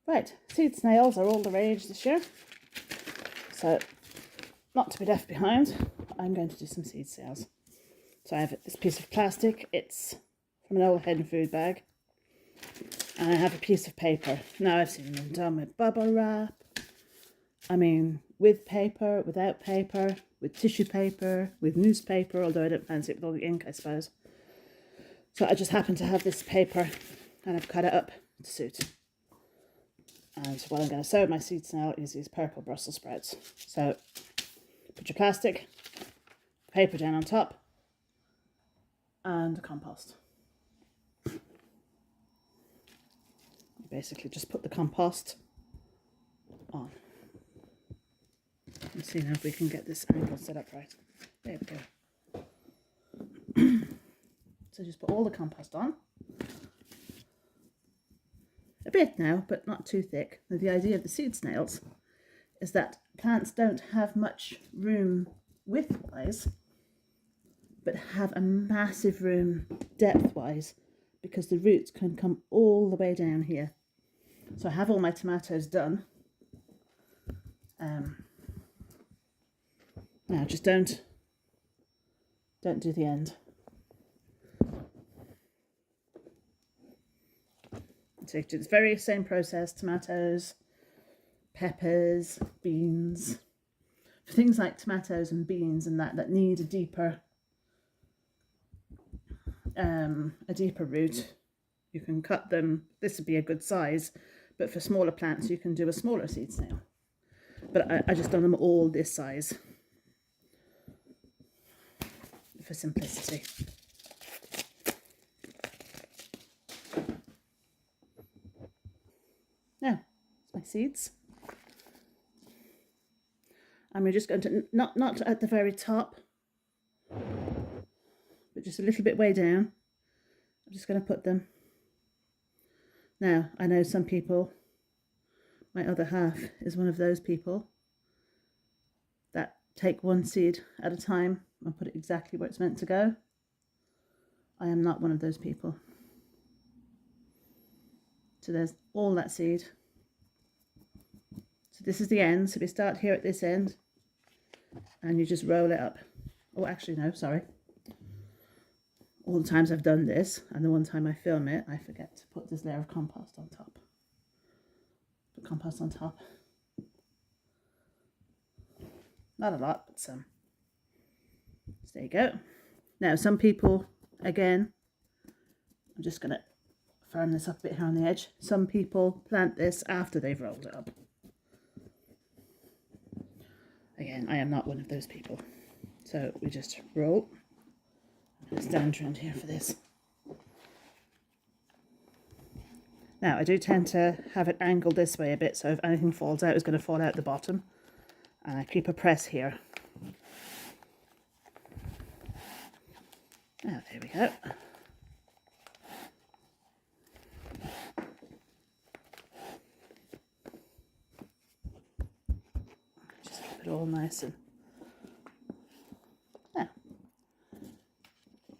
Right, seed snails are all the rage this year. So, not to be left behind, I'm going to do some seed snails. So I have this piece of plastic. It's from an old hen food bag. And I have a piece of paper. Now I've seen them done with bubble wrap. I mean, with paper, without paper, with tissue paper, with newspaper, although I don't fancy it with all the ink, I suppose. So I just happen to have this paper and I've cut it up to suit. And what I'm going to sew my seed snail is these purple Brussels sprouts. So put your plastic, paper down on top, and compost. You basically just put the compost on. Let's see now if we can get this angle set up right. There we go. So just put all the compost on. A bit now, but not too thick. Now, the idea of the seed snails is that plants don't have much room width-wise, but have a massive room depth-wise, because the roots can come all the way down here. So I have all my tomatoes done. Now just don't do the end. So it's the very same process: tomatoes, peppers, beans. For things like tomatoes and beans and that need a deeper root, you can cut them. This would be a good size, but for smaller plants you can do a smaller seed snail. But I just done them all this size for simplicity. Now, it's my seeds. And we're just going to, not at the very top, but just a little bit way down. I'm just going to put them. Now, I know some people, my other half is one of those people that take one seed at a time and put it exactly where it's meant to go. I am not one of those people. So there's all that seed. So this is the end. So we start here at this end and you just roll it up. Oh, actually, no, sorry. All the times I've done this and the one time I film it, I forget to put this layer of compost on top. Put compost on top. Not a lot, but some. So there you go. Now, some people, again, I'm just going to firm this up a bit here on the edge. Some people plant this after they've rolled it up. Again, I am not one of those people. So we just roll. I'm going to stand around here for this. Now, I do tend to have it angled this way a bit, so if anything falls out, it's going to fall out the bottom. And I keep a press here. Now, there we go. Just keep it all nice and...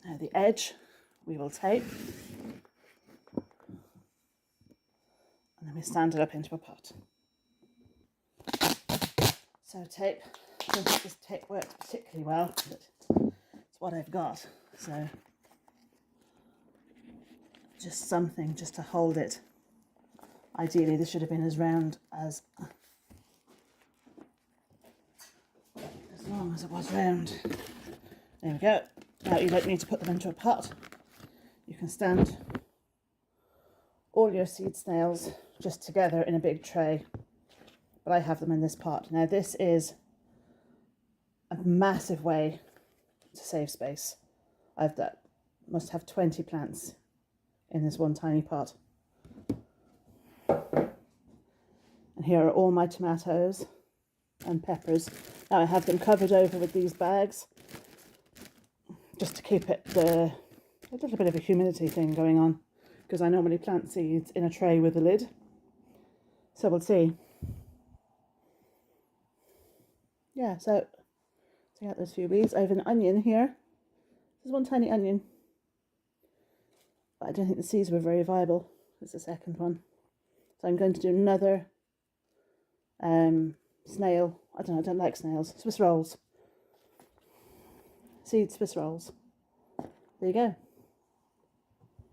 Now the edge we will tape. And then we stand it up into a pot. So tape, I don't think this tape works particularly well, but it's what I've got. So just something just to hold it. Ideally this should have been as round as long as it was round. There we go. Now you don't need to put them into a pot. You can stand all your seed snails just together in a big tray. But I have them in this pot. Now this is a massive way to save space. Must have 20 plants in this one tiny pot. And here are all my tomatoes and peppers. Now I have them covered over with these bags, just to keep it a little bit of a humidity thing going on, because I normally plant seeds in a tray with a lid. So we'll see. Yeah, so take out those few weeds. I have an onion here. There's one tiny onion, but I don't think the seeds were very viable. It's the second one. So I'm going to do another snail. I don't know, I don't like snails. Swiss rolls. Seed Swiss rolls. There you go.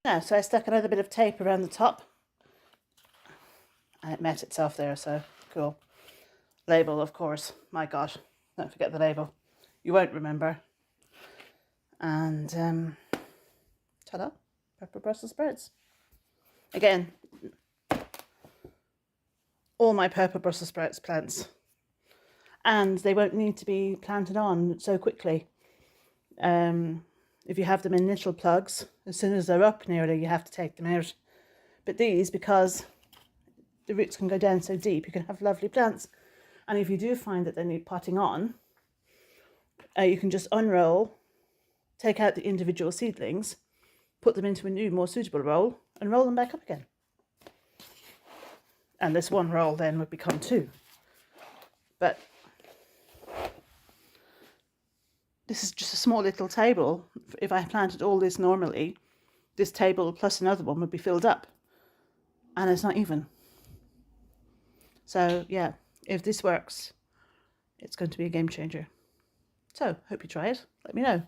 Now, so I stuck another bit of tape around the top. And it met itself there, so cool. Label, of course. My God, don't forget the label. You won't remember. And ta-da, pepper Brussels sprouts. Again, all my purple Brussels sprouts plants. And they won't need to be planted on so quickly. If you have them in initial plugs, as soon as they're up nearly, you have to take them out. But these, because the roots can go down so deep, you can have lovely plants. And if you do find that they need potting on, you can just unroll, take out the individual seedlings, put them into a new, more suitable roll, and roll them back up again. And this one roll then would become two. But this is just a small little table. If I planted all this normally, this table plus another one would be filled up. And it's not even. So yeah, if this works, it's going to be a game changer. So, hope you try it. Let me know.